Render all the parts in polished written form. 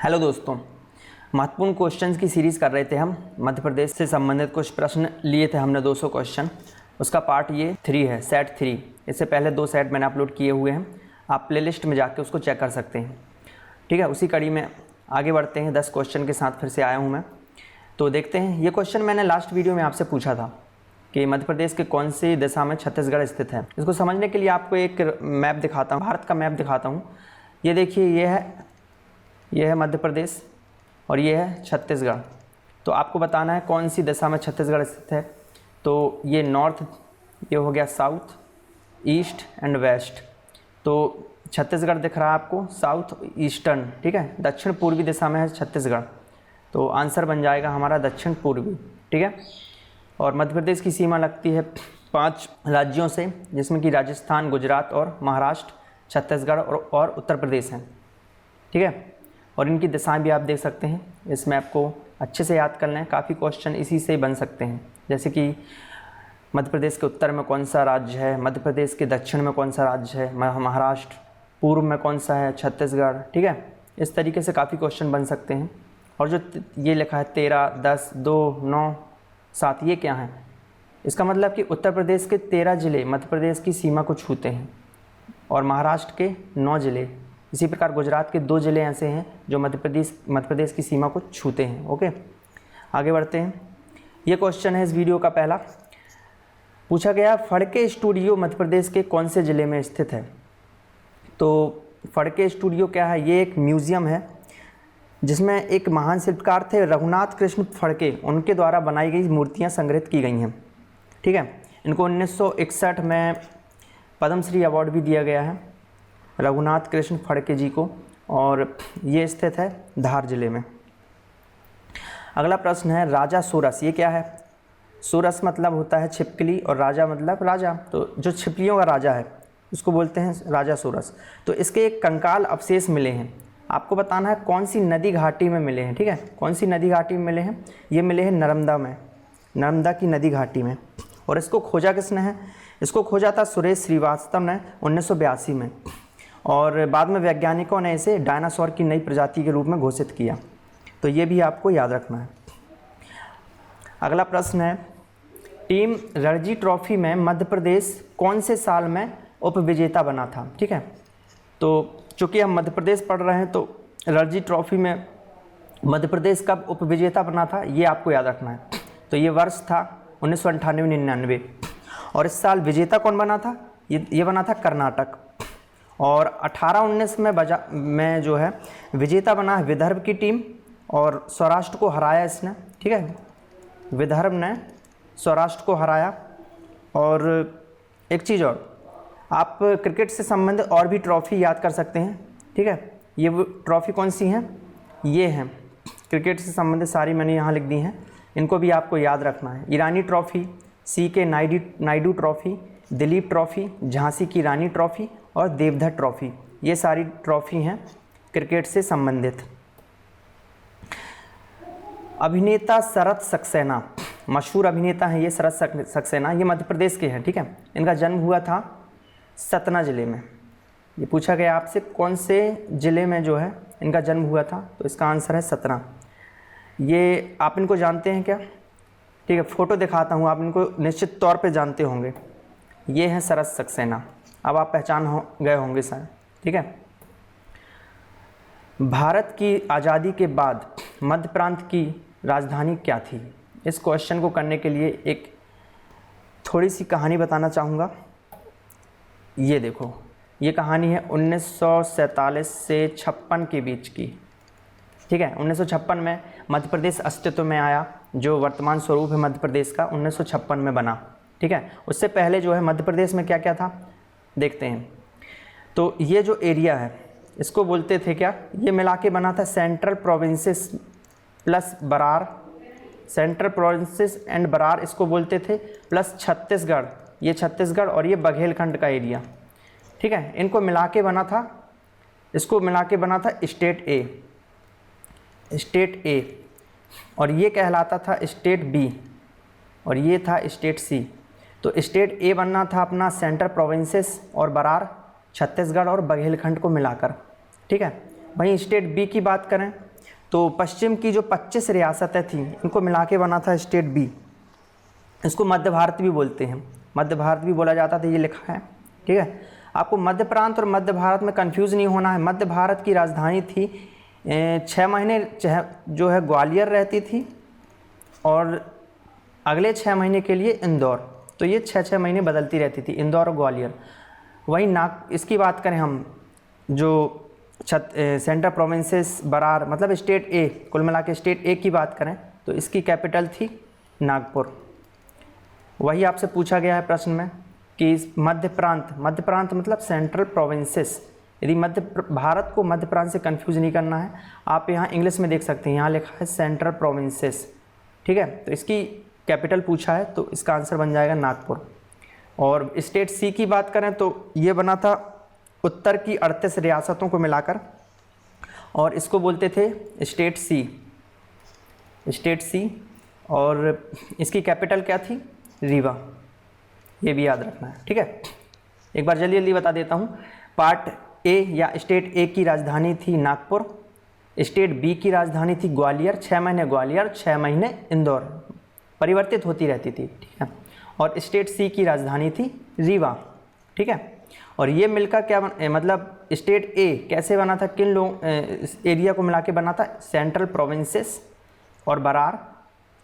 Hello दोस्तों, महत्वपूर्ण questions की सीरीज़ कर रहे थे हम। मध्य प्रदेश से संबंधित कुछ प्रश्न लिए थे हमने 200 क्वेश्चन। उसका पार्ट ये 3 है, सेट 3। इससे पहले 2 सेट मैंने अपलोड किए हुए हैं, आप प्लेलिस्ट में जाके उसको चेक कर सकते हैं। ठीक है, उसी कड़ी में आगे बढ़ते हैं। 10 क्वेश्चन के साथ फिर से आया हूँ मैं। तो देखते हैं, ये क्वेश्चन मैंने लास्ट वीडियो में आपसे पूछा था कि मध्य प्रदेश के कौन सी दिशा में छत्तीसगढ़ स्थित है। इसको समझने के लिए आपको एक मैप दिखाता हूँ, भारत का मैप दिखाता हूँ। ये देखिए, ये है मध्य प्रदेश और ये है छत्तीसगढ़। तो आपको बताना है कौन सी दिशा में छत्तीसगढ़ स्थित है। तो ये नॉर्थ, ये हो गया साउथ, ईस्ट एंड वेस्ट। तो छत्तीसगढ़ दिख रहा है आपको साउथ ईस्टर्न, ठीक है, दक्षिण पूर्वी दिशा में है छत्तीसगढ़। तो आंसर बन जाएगा हमारा दक्षिण पूर्वी, ठीक है। और मध्य प्रदेश की सीमा लगती है 5 राज्यों से, जिसमें कि राजस्थान, गुजरात और महाराष्ट्र, छत्तीसगढ़ और उत्तर प्रदेश हैं, ठीक है। और इनकी दिशाएं भी आप देख सकते हैं। इस मैप को अच्छे से याद कर लें, काफ़ी क्वेश्चन इसी से बन सकते हैं। जैसे कि मध्य प्रदेश के उत्तर में कौन सा राज्य है, मध्य प्रदेश के दक्षिण में कौन सा राज्य है, महाराष्ट्र, पूर्व में कौन सा है, छत्तीसगढ़, ठीक है। इस तरीके से काफ़ी क्वेश्चन बन सकते हैं। और जो ये लिखा है 13, 10, 2, 9, 7, ये क्या है? इसका मतलब कि उत्तर प्रदेश के 13 ज़िले मध्य प्रदेश की सीमा को छूते हैं और महाराष्ट्र के 9 ज़िले। इसी प्रकार गुजरात के 2 ज़िले ऐसे हैं जो मध्य प्रदेश की सीमा को छूते हैं। ओके, आगे बढ़ते हैं। ये क्वेश्चन है इस वीडियो का पहला। पूछा गया, फड़के स्टूडियो मध्य प्रदेश के कौन से ज़िले में स्थित है? तो फड़के स्टूडियो क्या है? ये एक म्यूज़ियम है जिसमें एक महान शिल्पकार थे रघुनाथ कृष्ण फड़के, उनके द्वारा बनाई गई मूर्तियाँ संग्रहित की गई हैं, ठीक है। इनको 1961 में पद्मश्री अवार्ड भी दिया गया है रघुनाथ कृष्ण फड़के जी को, और ये स्थित है धार जिले में। अगला प्रश्न है, राजा सोरस, ये क्या है? सोरस मतलब होता है छिपकली और राजा मतलब राजा। तो जो छिपकलियों का राजा है उसको बोलते हैं राजा सोरस। तो इसके एक कंकाल अवशेष मिले हैं। आपको बताना है कौन सी नदी घाटी में मिले हैं, ठीक है। कौन सी नदी घाटी में मिले हैं? ये मिले हैं नर्मदा में, नर्मदा की नदी घाटी में। और इसको खोजा किसने है? इसको खोजा था सुरेश श्रीवास्तव ने 1982 में, और बाद में वैज्ञानिकों ने इसे डायनासोर की नई प्रजाति के रूप में घोषित किया। तो ये भी आपको याद रखना है। अगला प्रश्न है, टीम रणजी ट्रॉफी में मध्य प्रदेश कौन से साल में उपविजेता बना था? ठीक है, तो चूँकि हम मध्य प्रदेश पढ़ रहे हैं तो रणजी ट्रॉफी में मध्य प्रदेश कब उपविजेता बना था ये आपको याद रखना है। तो ये वर्ष था 1998-99, और इस साल विजेता कौन बना था? ये बना था कर्नाटक। और 18-19 में जो है विजेता बना है विदर्भ की टीम, और सौराष्ट्र को हराया इसने, ठीक है। विदर्भ ने सौराष्ट्र को हराया। और एक चीज़ और, आप क्रिकेट से संबंधित और भी ट्रॉफ़ी याद कर सकते हैं, ठीक है। ये वो ट्रॉफ़ी कौन सी हैं? ये हैं क्रिकेट से संबंधित सारी, मैंने यहाँ लिख दी हैं, इनको भी आपको याद रखना है। Irani trophy, CK Naidu trophy, Dilip trophy, Jhansi ki Rani trophy और देवधर ट्रॉफ़ी, ये सारी ट्रॉफ़ी हैं क्रिकेट से संबंधित। अभिनेता शरत सक्सेना, मशहूर अभिनेता हैं ये शरत सक्सेना, ये मध्य प्रदेश के हैं, ठीक है। इनका जन्म हुआ था सतना ज़िले में। ये पूछा गया आपसे कौन से ज़िले में जो है इनका जन्म हुआ था, तो इसका आंसर है सतना। ये आप इनको जानते हैं क्या? ठीक है, फ़ोटो दिखाता हूँ, आप इनको निश्चित तौर पे जानते होंगे। ये हैं शरत सक्सेना, अब आप पहचान गए होंगे शायद, ठीक है। भारत की आज़ादी के बाद मध्य प्रांत की राजधानी क्या थी? इस क्वेश्चन को करने के लिए एक थोड़ी सी कहानी बताना चाहूँगा। ये देखो, ये कहानी है 1947 से 56 के बीच की, ठीक है। 1956 में मध्य प्रदेश अस्तित्व में आया, जो वर्तमान स्वरूप है मध्य प्रदेश का 1956 में बना, ठीक है। उससे पहले जो है मध्य प्रदेश में क्या क्या था देखते हैं। तो ये जो एरिया है इसको बोलते थे क्या? ये मिला के बना था central provinces plus Berar, central provinces and Berar इसको बोलते थे, प्लस छत्तीसगढ़, ये छत्तीसगढ़ और ये बघेलखंड का एरिया, ठीक है। इनको मिला के बना था, इसको मिला के बना था स्टेट ए, और ये कहलाता था स्टेट बी, और ये था स्टेट सी। तो स्टेट ए बनना था अपना सेंट्रल प्रोविंसेस और बरार, छत्तीसगढ़ और बघेलखंड को मिलाकर, ठीक है। वहीं स्टेट बी की बात करें तो पश्चिम की जो 25 रियासतें थीं इनको मिला के बना था स्टेट बी। इसको मध्य भारत भी बोलते हैं, मध्य भारत भी बोला जाता था, ये लिखा है। ठीक है, आपको मध्य प्रांत और मध्य भारत में कंफ्यूज नहीं होना है। मध्य भारत की राजधानी थी 6 महीने जो है ग्वालियर रहती थी, और अगले 6 महीने के लिए इंदौर। तो ये 6-6 महीने बदलती रहती थी, इंदौर और ग्वालियर। वही इसकी बात करें हम, जो सेंट्रल प्रोविंसेस बरार मतलब स्टेट ए, कुल मिला के स्टेट ए की बात करें तो इसकी कैपिटल थी नागपुर। वही आपसे पूछा गया है प्रश्न में कि मध्य प्रांत मतलब सेंट्रल प्रोविंसेस। यदि भारत को मध्य प्रांत से कंफ्यूज नहीं करना है, आप यहाँ इंग्लिश में देख सकते हैं, यहाँ लिखा है सेंट्रल प्रोविंसेस। ठीक है, तो इसकी कैपिटल पूछा है तो इसका आंसर बन जाएगा नागपुर। और स्टेट सी की बात करें तो ये बना था उत्तर की 38 रियासतों को मिलाकर, और इसको बोलते थे स्टेट सी। और इसकी कैपिटल क्या थी? रीवा। ये भी याद रखना है। ठीक है, एक बार जल्दी बता देता हूँ। पार्ट ए या स्टेट ए की राजधानी थी नागपुर, स्टेट बी की राजधानी थी ग्वालियर, 6 महीने ग्वालियर 6 महीने इंदौर, परिवर्तित होती रहती थी। ठीक है, और स्टेट सी की राजधानी थी रीवा। ठीक है, और ये मिलकर क्या मतलब स्टेट ए कैसे बना था, किन लोग एरिया को मिला के बना था? सेंट्रल प्रोविंसेस और बरार,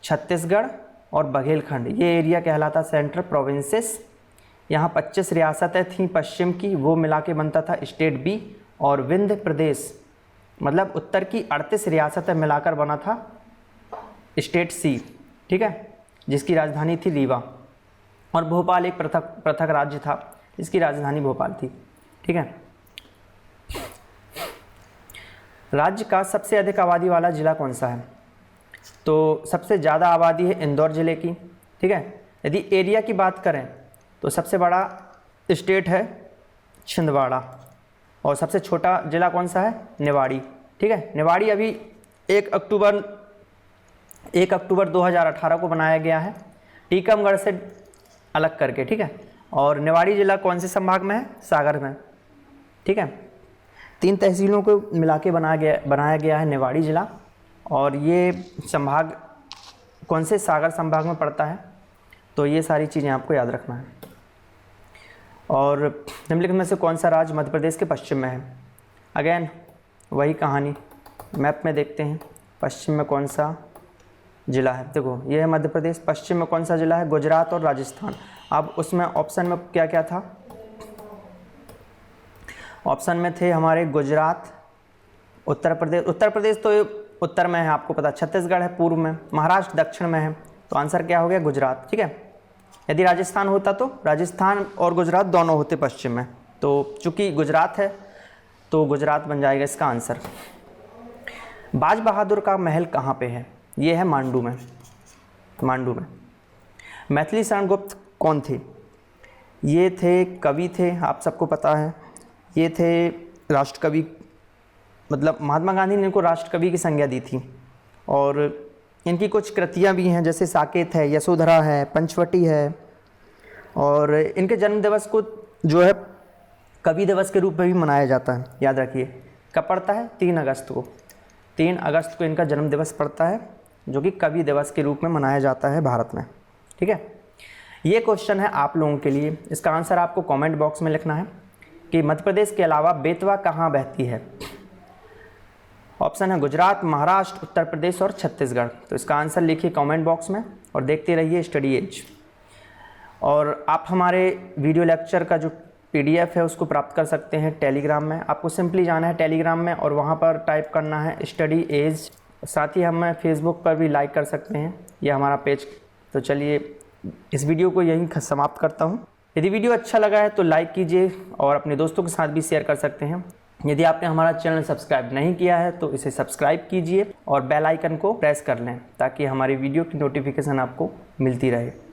छत्तीसगढ़ और बघेलखंड, ये एरिया कहलाता सेंट्रल प्रोविंसेस। यहाँ 25 रियासतें थीं पश्चिम की, वो मिला के बनता था स्टेट बी। और विंध्य प्रदेश मतलब उत्तर की 38 रियासतें मिलाकर बना था स्टेट सी। ठीक है, जिसकी राजधानी थी रीवा। और भोपाल एक पृथक राज्य था, इसकी राजधानी भोपाल थी। ठीक है, राज्य का सबसे अधिक आबादी वाला जिला कौन सा है? तो सबसे ज़्यादा आबादी है इंदौर ज़िले की। ठीक है, यदि एरिया की बात करें तो सबसे बड़ा स्टेट है छिंदवाड़ा, और सबसे छोटा ज़िला कौन सा है? निवाड़ी। ठीक है, निवाड़ी अभी 1 अक्टूबर 2018 को बनाया गया है, टीकमगढ़ से अलग करके। ठीक है, और निवाड़ी ज़िला कौन से संभाग में है? सागर में। ठीक है, 3 तहसीलों को मिला के बनाया गया है निवाड़ी ज़िला, और ये संभाग कौन से? सागर संभाग में पड़ता है। तो ये सारी चीज़ें आपको याद रखना है। और निम्नलिखित में से कौन सा राज्य मध्य प्रदेश के पश्चिम में है? अगेन वही कहानी, मैप में देखते हैं पश्चिम में कौन सा ज़िला है। देखो ये है मध्य प्रदेश, पश्चिम में कौन सा ज़िला है? गुजरात और राजस्थान। अब उसमें ऑप्शन में क्या क्या था? ऑप्शन में थे हमारे गुजरात, उत्तर प्रदेश तो उत्तर में है, आपको पता, छत्तीसगढ़ है पूर्व में, महाराष्ट्र दक्षिण में है, तो आंसर क्या हो गया? गुजरात। ठीक है, यदि राजस्थान होता तो राजस्थान और गुजरात दोनों होते पश्चिम में, तो चूंकि गुजरात है तो गुजरात बन जाएगा इसका आंसर। बाज बहादुर का महल कहाँ पे है? ये है मांडू में। मैथिली शरण गुप्त कौन थे? ये थे कवि थे, आप सबको पता है, ये थे राष्ट्रकवि, मतलब महात्मा गांधी ने इनको राष्ट्रकवि की संज्ञा दी थी। और इनकी कुछ कृतियाँ भी हैं, जैसे साकेत है, यशोधरा है, पंचवटी है। और इनके जन्म दिवस को जो है कवि दिवस के रूप में भी मनाया जाता है, याद रखिए। कब पड़ता है? 3 अगस्त को। 3 अगस्त को इनका जन्म दिवस पड़ता है, जो कि कवि दिवस के रूप में मनाया जाता है भारत में। ठीक है, ये क्वेश्चन है आप लोगों के लिए। इसका आंसर आपको कमेंट बॉक्स में लिखना है कि मध्य प्रदेश के अलावा बेतवा कहाँ बहती है। ऑप्शन है गुजरात, महाराष्ट्र, उत्तर प्रदेश और छत्तीसगढ़। तो इसका आंसर लिखिए कमेंट बॉक्स में और देखते रहिए स्टडी एज। और आप हमारे वीडियो लेक्चर का जो PDF है उसको प्राप्त कर सकते हैं टेलीग्राम में। आपको सिंपली जाना है टेलीग्राम में और वहाँ पर टाइप करना है स्टडी एज। साथ ही हम फेसबुक पर भी लाइक कर सकते हैं, ये हमारा पेज। तो चलिए इस वीडियो को यहीं समाप्त करता हूँ। यदि वीडियो अच्छा लगा है तो लाइक कीजिए और अपने दोस्तों के साथ भी शेयर कर सकते हैं। यदि आपने हमारा चैनल सब्सक्राइब नहीं किया है तो इसे सब्सक्राइब कीजिए और बेल आइकन को प्रेस कर लें ताकि हमारी वीडियो की नोटिफिकेशन आपको मिलती रहे।